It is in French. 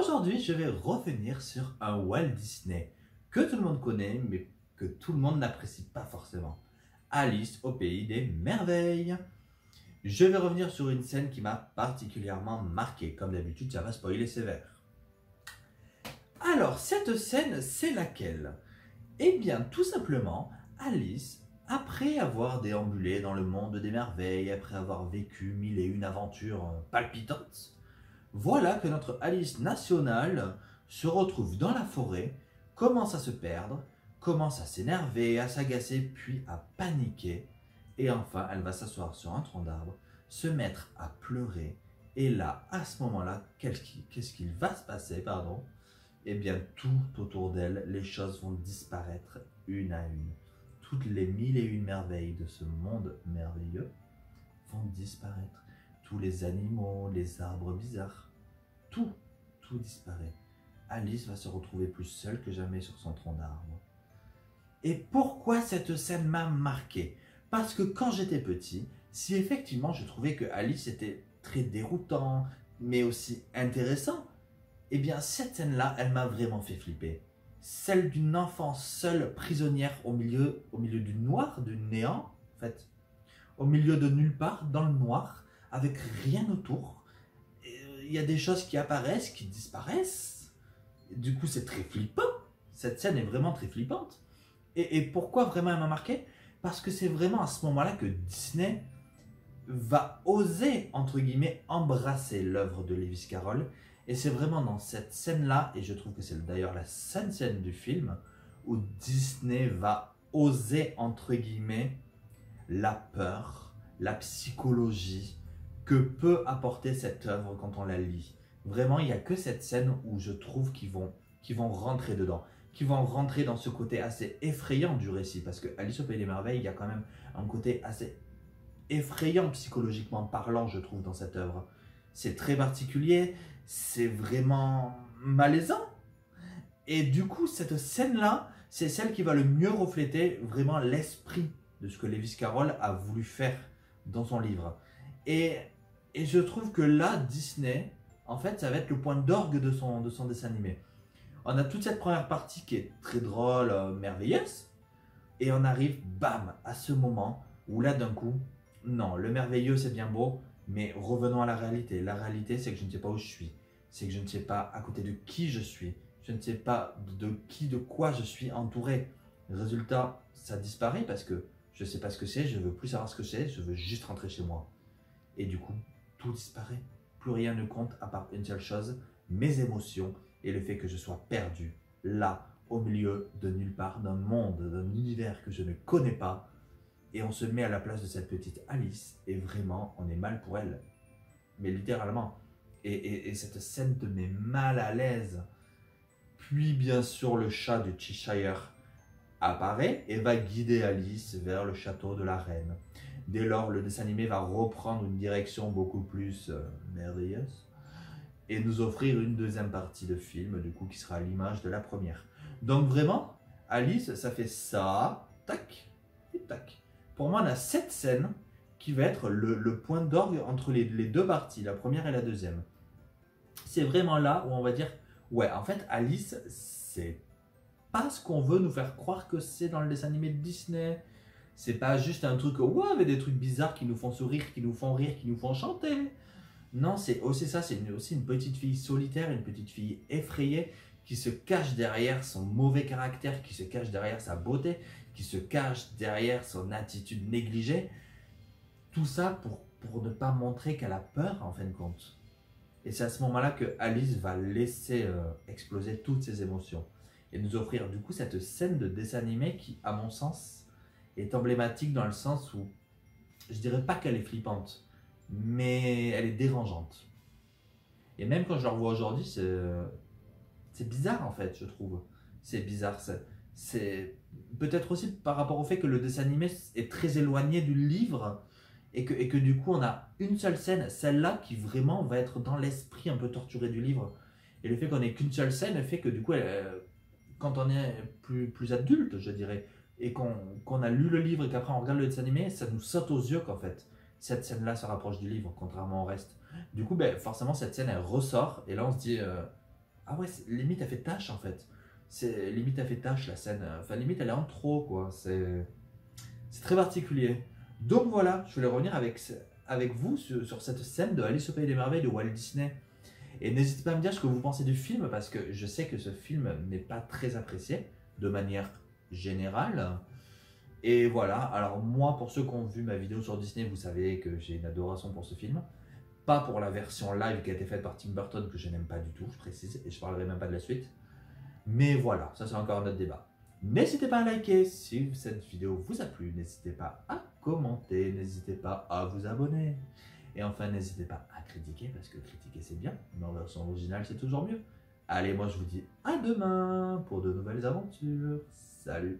Aujourd'hui, je vais revenir sur un Walt Disney que tout le monde connaît, mais que tout le monde n'apprécie pas forcément. Alice au pays des merveilles. Je vais revenir sur une scène qui m'a particulièrement marqué. Comme d'habitude, ça va spoiler sévère. Alors, cette scène, c'est laquelle? Eh bien, tout simplement, Alice, après avoir déambulé dans le monde des merveilles, après avoir vécu mille et une aventures palpitantes, voilà que notre Alice nationale se retrouve dans la forêt, commence à se perdre, commence à s'énerver, à s'agacer, puis à paniquer. Et enfin, elle va s'asseoir sur un tronc d'arbre, se mettre à pleurer. Et là, à ce moment-là, qu'est-ce qu'il va se passer, pardon? Eh bien, tout autour d'elle, les choses vont disparaître une à une. Toutes les mille et une merveilles de ce monde merveilleux vont disparaître. Tous les animaux, les arbres bizarres, tout disparaît. Alice va se retrouver plus seule que jamais sur son tronc d'arbre. Et pourquoi cette scène m'a marqué? Parce que quand j'étais petit, si effectivement je trouvais que Alice était très déroutant, mais aussi intéressant, eh bien cette scène-là, elle m'a vraiment fait flipper. Celle d'une enfant seule, prisonnière au milieu du noir, du néant, en fait, au milieu de nulle part, dans le noir, avec rien autour. Il y a des choses qui apparaissent, qui disparaissent. Du coup, c'est très flippant. Cette scène est vraiment très flippante. Et pourquoi vraiment elle m'a marqué? Parce que c'est vraiment à ce moment-là que Disney va oser, entre guillemets, embrasser l'œuvre de Lewis Carroll. Et c'est vraiment dans cette scène-là, et je trouve que c'est d'ailleurs la seule scène du film, où Disney va oser, entre guillemets, la peur, la psychologie que peut apporter cette œuvre quand on la lit. Vraiment, il n'y a que cette scène où je trouve qu'ils vont rentrer dedans, qui vont rentrer dans ce côté assez effrayant du récit, parce que Alice au Pays des Merveilles, il y a quand même un côté assez effrayant psychologiquement parlant, je trouve, dans cette œuvre. C'est très particulier, c'est vraiment malaisant. Et du coup, cette scène-là, c'est celle qui va le mieux refléter vraiment l'esprit de ce que Lewis Carroll a voulu faire dans son livre. Et je trouve que là, Disney, en fait, ça va être le point d'orgue de son dessin animé. On a toute cette première partie qui est très drôle, merveilleuse, et on arrive, bam, à ce moment où là, d'un coup, non, le merveilleux, c'est bien beau, mais revenons à la réalité. La réalité, c'est que je ne sais pas où je suis. C'est que je ne sais pas à côté de qui je suis. Je ne sais pas de quoi je suis entouré. Résultat, ça disparaît parce que je ne sais pas ce que c'est, je ne veux plus savoir ce que c'est, je veux juste rentrer chez moi. Et du coup, tout disparaît. Plus rien ne compte à part une seule chose, mes émotions et le fait que je sois perdu, là, au milieu de nulle part, d'un monde, d'un univers que je ne connais pas. Et on se met à la place de cette petite Alice et vraiment, on est mal pour elle. Mais littéralement. Et cette scène te met mal à l'aise. Puis bien sûr, le chat de Cheshire apparaît et va guider Alice vers le château de la reine. Dès lors, le dessin animé va reprendre une direction beaucoup plus merveilleuse et nous offrir une deuxième partie de film, du coup, qui sera à l'image de la première. Donc vraiment, Alice, ça fait ça, tac, et tac. Pour moi, on a cette scène qui va être le point d'orgue entre les deux parties, la première et la deuxième. C'est vraiment là où on va dire, ouais, en fait, Alice, c'est pas ce qu'on veut nous faire croire que c'est dans le dessin animé de Disney. C'est pas juste un truc, ouais, avec des trucs bizarres qui nous font sourire, qui nous font rire, qui nous font chanter. Non, c'est aussi ça, c'est aussi une petite fille solitaire, une petite fille effrayée qui se cache derrière son mauvais caractère, qui se cache derrière sa beauté, qui se cache derrière son attitude négligée. Tout ça pour ne pas montrer qu'elle a peur en fin de compte. Et c'est à ce moment-là que Alice va laisser exploser toutes ses émotions et nous offrir du coup cette scène de dessin animé qui, à mon sens, est emblématique dans le sens où je dirais pas qu'elle est flippante, mais elle est dérangeante. Et même quand je la revois aujourd'hui, c'est bizarre en fait, je trouve. C'est bizarre. C'est peut-être aussi par rapport au fait que le dessin animé est très éloigné du livre et que du coup on a une seule scène, celle-là qui vraiment va être dans l'esprit un peu torturé du livre. Et le fait qu'on ait qu'une seule scène fait que du coup, quand on est plus adulte, je dirais, et qu'on a lu le livre et qu'après on regarde le dessin animé, ça nous saute aux yeux qu'en fait, cette scène-là se rapproche du livre, contrairement au reste. Du coup, ben, forcément, cette scène, elle ressort, et là on se dit, Ah ouais, limite elle fait tâche en fait. C'est limite elle fait tâche la scène. Enfin limite elle est en trop quoi. C'est très particulier. Donc voilà, je voulais revenir avec vous sur cette scène de Alice au Pays des Merveilles de Walt Disney. Et n'hésitez pas à me dire ce que vous pensez du film parce que je sais que ce film n'est pas très apprécié de manière générale. Et voilà, alors moi pour ceux qui ont vu ma vidéo sur Disney, vous savez que j'ai une adoration pour ce film. Pas pour la version live qui a été faite par Tim Burton que je n'aime pas du tout, je précise, et je parlerai même pas de la suite. Mais voilà, ça c'est encore un autre débat. N'hésitez pas à liker si cette vidéo vous a plu, n'hésitez pas à commenter, n'hésitez pas à vous abonner. Et enfin, n'hésitez pas à critiquer, parce que critiquer c'est bien, mais en version originale c'est toujours mieux. Allez, moi je vous dis à demain pour de nouvelles aventures. Salut!